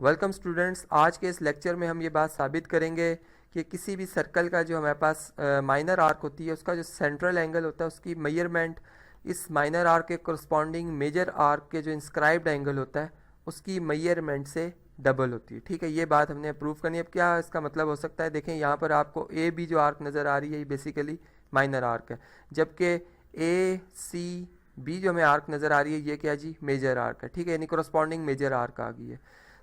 Welcome students. आज के इस लेक्चर में हम ये बात साबित करेंगे कि किसी भी सर्कल का जो हमारे पास माइनर आर्क होती है उसका जो सेंट्रल एंगल होता है उसकी मेजरमेंट इस माइनर आर्क के कोरस्पॉन्डिंग मेजर आर्क के जो इंस्क्राइब्ड एंगल होता है उसकी मेजरमेंट से डबल होती है। ठीक है, ये बात हमने अप्रूव करनी है। अब क्या इसका मतलब हो सकता है, देखें यहाँ पर आपको ए बी जो आर्क नज़र आ रही है ये बेसिकली माइनर आर्क है, जबकि ए सी बी जो हमें आर्क नज़र आ रही है ये क्या जी मेजर आर्क है। ठीक है, यानी कोरस्पॉन्डिंग मेजर आर्क आ गई है।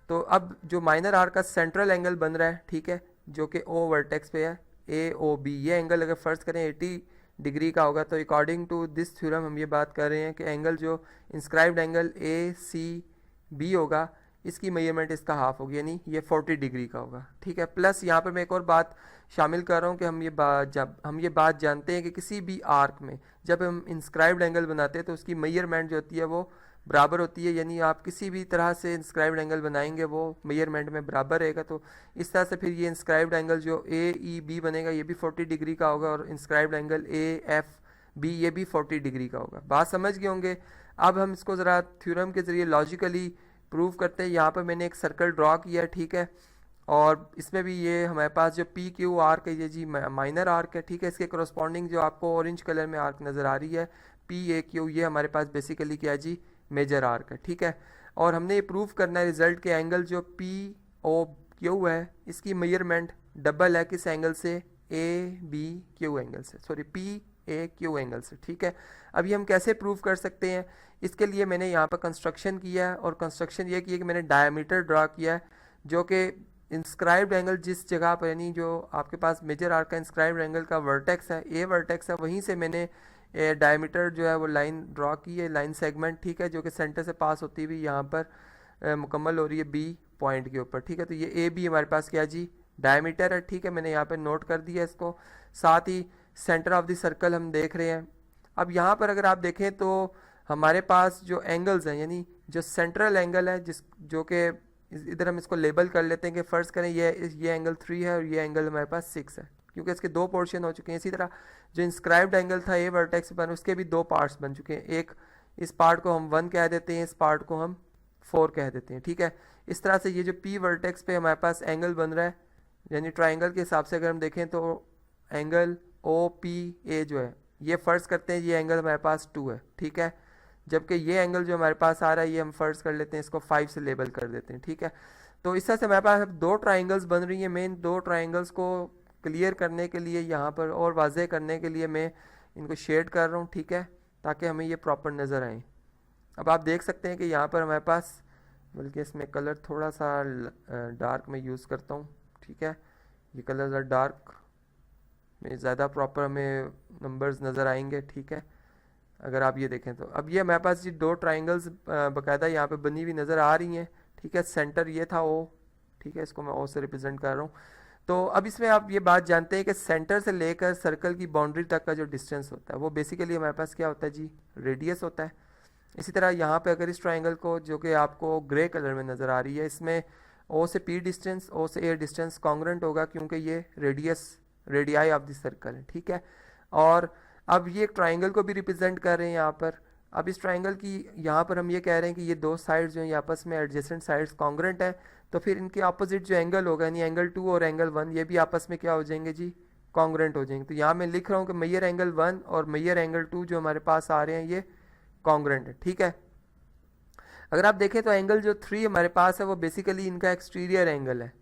तो अब जो माइनर आर्क का सेंट्रल एंगल बन रहा है, ठीक है, जो कि ओ वर्टेक्स पे है, ए ओ बी, ये एंगल अगर फर्ज करें 80 डिग्री का होगा, तो अकॉर्डिंग टू दिस थ्योरम हम ये बात कर रहे हैं कि एंगल जो inscribed angle A C B होगा इसकी मेजरमेंट इसका हाफ होगी, यानी ये 40 डिग्री का होगा। ठीक है, प्लस यहाँ पर मैं एक और बात शामिल कर रहा हूँ कि हम ये बात जानते हैं कि किसी भी आर्क में जब हम इंस्क्राइब्ड एंगल बनाते हैं तो उसकी मेजरमेंट जो होती है वो बराबर होती है, यानी आप किसी भी तरह से इंस्क्राइब्ड एंगल बनाएंगे वो मेजरमेंट में बराबर रहेगा। तो इस तरह से फिर ये इंस्क्राइब्ड एंगल जो ए ई बी बनेगा ये भी 40 डिग्री का होगा, और inscribed angle A F B ये भी 40 डिग्री का होगा। बात समझ गए होंगे। अब हम इसको ज़रा थ्योरम के ज़रिए लॉजिकली प्रूव करते हैं। यहाँ पर मैंने एक सर्कल ड्रॉ किया है, ठीक है, और इसमें भी ये हमारे पास जो पी क्यू आर्क है ये जी माइनर आर्क है। ठीक है, इसके करस्पॉन्डिंग जो आपको ऑरेंज कलर में आर्क नज़र आ रही है पी ए क्यू, ये हमारे पास बेसिकली क्या है जी मेजर आर्क है। ठीक है, और हमने ये प्रूव करना है रिजल्ट के एंगल जो पी ओ क्यू है इसकी मेजरमेंट डबल है किस एंगल से, ए बी क्यू एंगल से, sorry P A Q angle से। ठीक है, अभी हम कैसे प्रूव कर सकते हैं, इसके लिए मैंने यहाँ पर कंस्ट्रक्शन किया है, और कंस्ट्रक्शन ये किया कि मैंने डायमीटर ड्रा किया है जो कि इंस्क्राइब्ड एंगल जिस जगह पर, यानी जो आपके पास मेजर आर्क का इंस्क्राइब्ड एंगल का वर्टेक्स है, ए वर्टेक्स है, वहीं से मैंने डायमीटर जो है वो लाइन ड्रॉ की है, लाइन सेगमेंट। ठीक है, जो कि सेंटर से पास होती हुई यहाँ पर मुकम्मल हो रही है बी पॉइंट के ऊपर। ठीक है, तो ये ए बी हमारे पास क्या जी डायमीटर है। ठीक है, मैंने यहाँ पर नोट कर दिया इसको। साथ ही सेंटर ऑफ द सर्कल हम देख रहे हैं। अब यहाँ पर अगर आप देखें तो हमारे पास जो एंगल्स हैं, यानी जो सेंट्रल एंगल है जो कि इधर हम इसको लेबल कर लेते हैं कि फ़र्ज़ करें ये एंगल 3 है और ये एंगल हमारे पास 6 है, क्योंकि इसके दो पोर्शन हो चुके हैं। इसी तरह जो इंस्क्राइब्ड एंगल था ए वर्टेक्स पर उसके भी दो पार्ट्स बन चुके हैं, एक इस पार्ट को हम 1 कह देते हैं, इस पार्ट को हम 4 कह देते हैं। ठीक है, इस तरह से ये जो पी वर्टेक्स पे हमारे पास एंगल बन रहा है, यानी ट्राइंगल के हिसाब से अगर हम देखें तो एंगल ओ पी ए जो है ये फ़र्ज़ करते हैं ये एंगल हमारे पास 2 है। ठीक है, जबकि ये एंगल जो हमारे पास आ रहा है ये हम फ़र्ज़ कर लेते हैं इसको 5 से लेबल कर देते हैं। ठीक है, तो इस तरह से हमारे पास दो ट्राइंगल्स बन रही हैं। मेन दो ट्राइंगल्स को क्लियर करने के लिए यहाँ पर और वाज़े करने के लिए मैं इनको शेड कर रहा हूँ। ठीक है, ताकि हमें ये प्रॉपर नज़र आए। अब आप देख सकते हैं कि यहाँ पर हमारे पास, बल्कि इसमें कलर थोड़ा सा डार्क में यूज़ करता हूँ। ठीक है, ये कलर ज़रा डार्क में ज़्यादा प्रॉपर हमें नंबर्स नज़र आएंगे। ठीक है, अगर आप ये देखें तो अब ये हमारे पास ये दो ट्राइंगल्स बाकायदा यहाँ पे बनी हुई नज़र आ रही हैं। ठीक है, सेंटर ये था ओ, ठीक है, इसको मैं ओ से रिप्रेजेंट कर रहा हूँ। तो अब इसमें आप ये बात जानते हैं कि सेंटर से लेकर सर्कल की बाउंड्री तक का जो डिस्टेंस होता है वो बेसिकली हमारे पास क्या होता है जी रेडियस होता है। इसी तरह यहाँ पे अगर इस ट्राइंगल को, जो कि आपको ग्रे कलर में नज़र आ रही है, इसमें ओ से पी डिस्टेंस, ओ से ए डिस्टेंस कॉन्ग्रेंट होगा, क्योंकि ये रेडियाई ऑफ द सर्कल है। ठीक है, और अब ये एक ट्राइंगल को भी रिप्रेजेंट कर रहे हैं यहाँ पर। अब इस ट्राइंगल की यहाँ पर हम ये कह रहे हैं कि ये दो साइड्स जो हैं आपस में एडजेसेंट साइड्स कॉन्ग्रेंट है, तो फिर इनके ऑपोजिट जो एंगल होगा, यानी एंगल 2 और एंगल 1, ये भी आपस में क्या हो जाएंगे जी कॉन्ग्रेंट हो जाएंगे। तो यहाँ मैं लिख रहा हूँ कि मेजर एंगल 1 और मेजर एंगल 2 जो हमारे पास आ रहे हैं ये कॉन्ग्रेंट है। ठीक है, अगर आप देखें तो एंगल जो 3 हमारे पास है वो बेसिकली इनका एक्सटीरियर एंगल है।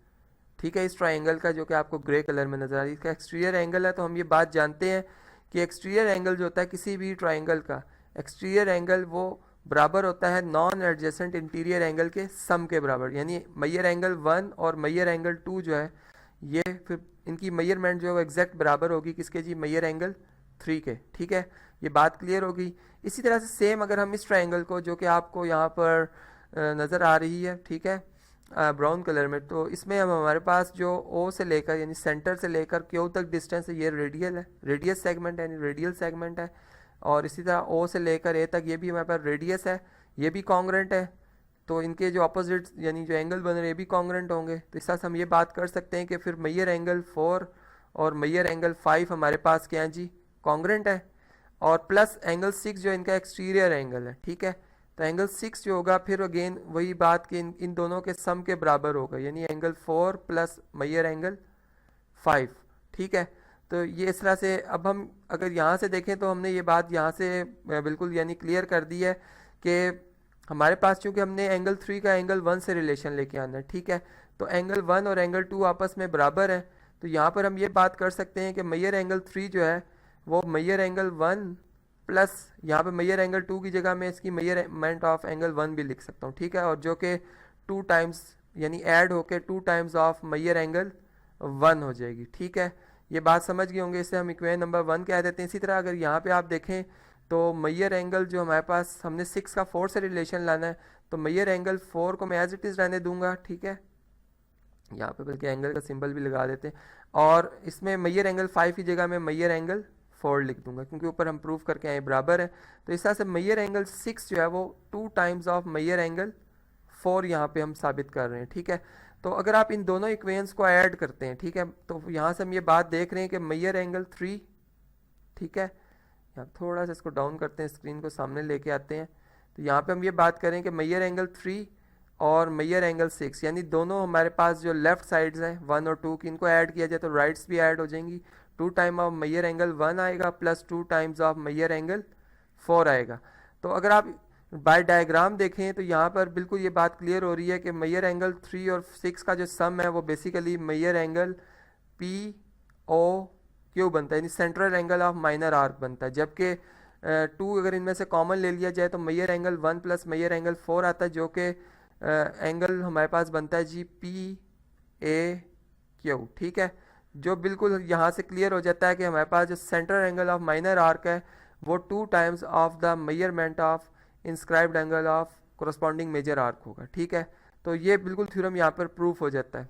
ठीक है, इस ट्राइंगल का जो कि आपको ग्रे कलर में नज़र आ रही है इसका एक्सटीरियर एंगल है। तो हम ये बात जानते हैं कि एक्सटीरियर एंगल जो होता है किसी भी ट्राइंगल का एक्सटीरियर एंगल वो बराबर होता है नॉन एडजेसेंट इंटीरियर एंगल के सम के बराबर, यानी मेजर एंगल 1 और मेजर एंगल 2 जो है ये फिर इनकी मेजरमेंट जो है वो एग्जैक्ट बराबर होगी किसके जी मेजर एंगल 3 के। ठीक है, ये बात क्लियर होगी। इसी तरह से सेम अगर हम इस ट्राइंगल को, जो कि आपको यहाँ पर नज़र आ रही है, ठीक है, ब्राउन कलर में, तो इसमें हम हमारे पास जो ओ से लेकर यानी सेंटर से लेकर क्यू तक डिस्टेंस है ये रेडियल है, रेडियस सेगमेंट है, यानी रेडियल सेगमेंट है। और इसी तरह ओ से लेकर ए तक ये भी हमारे पास रेडियस है, ये भी कॉन्ग्रेंट है। तो इनके जो अपोजिट यानी जो एंगल बन रहे हैं ये भी कॉन्ग्रेंट होंगे। तो इस तरह से हम ये बात कर सकते हैं कि फिर मेजर एंगल 4 और मेजर एंगल 5 हमारे पास क्या है जी कॉन्ग्रेंट है, और प्लस एंगल 6 जो इनका एक्सटीरियर एंगल है। ठीक है, तो एंगल 6 जो होगा फिर अगेन वही बात कि इन दोनों के सम के बराबर होगा, यानी एंगल 4 प्लस मैयर एंगल 5। ठीक है, तो ये इस तरह से अब हम अगर यहाँ से देखें तो हमने ये बात यहाँ से बिल्कुल यानी क्लियर कर दी है कि हमारे पास चूंकि हमने एंगल 3 का एंगल 1 से रिलेशन लेके आना है। ठीक है, तो एंगल 1 और एंगल 2 आपस में बराबर है, तो यहाँ पर हम ये बात कर सकते हैं कि मैयर एंगल 3 जो है वो मैयर एंगल 1 प्लस यहाँ पे मैयर एंगल 2 की जगह मैं इसकी मेजरमेंट ऑफ एंगल 1 भी लिख सकता हूँ। ठीक है, और जो कि 2 टाइम्स यानी ऐड होके 2 टाइम्स ऑफ मैयर एंगल 1 हो जाएगी। ठीक है, ये बात समझ गए होंगे, इसे हम इक्वेशन नंबर 1 कह देते हैं। इसी तरह अगर यहाँ पे आप देखें तो मैयर एंगल जो हमारे पास हमने 6 का 4 से रिलेशन लाना है, तो मैयर एंगल 4 को मैं एज इट इज़ रहने दूंगा। ठीक है, यहाँ पे बल्कि एंगल का सिंबल भी लगा देते हैं, और इसमें मैयर एंगल 5 की जगह मैं मैयर एंगल 4 लिख दूंगा, क्योंकि ऊपर हम प्रूव करके आए बराबर है। तो इस तरह से मैयर एंगल 6 जो है वो 2 टाइम्स ऑफ मैयर एंगल 4 यहाँ पे हम साबित कर रहे हैं। ठीक है, तो अगर आप इन दोनों इक्वेशंस को ऐड करते हैं, ठीक है, तो यहाँ से हम ये बात देख रहे हैं कि मैयर एंगल 3, ठीक है, यहाँ थोड़ा सा इसको डाउन करते हैं, स्क्रीन को सामने लेके आते हैं, तो यहाँ पे हम ये बात करें कि मैयर एंगल 3 और मैयर एंगल 6 यानी दोनों हमारे पास जो लेफ्ट साइड्स हैं 1 और 2 की, इनको ऐड किया जाए तो राइट्स भी ऐड हो जाएंगी। 2 टाइम ऑफ मैयर एंगल 1 आएगा plus 2 times of Maihar angle 4 आएगा। तो अगर आप बाय डायग्राम देखें तो यहाँ पर बिल्कुल ये बात क्लियर हो रही है कि मैयर एंगल 3 और 6 का जो सम है वो basically major angle P O Q बनता है, यानी central angle of minor arc बनता है। जबकि 2 अगर इनमें से कॉमन ले लिया जाए तो Maihar angle 1 plus Maihar angle 4 आता है, जो कि एंगल हमारे पास बनता है जी पी ए क्यू। ठीक है, जो बिल्कुल यहाँ से क्लियर हो जाता है कि हमारे पास जो central angle of minor arc है वो 2 times of the measurement of inscribed angle of corresponding major arc होगा। ठीक है, तो ये बिल्कुल थ्योरम यहाँ पर प्रूफ हो जाता है।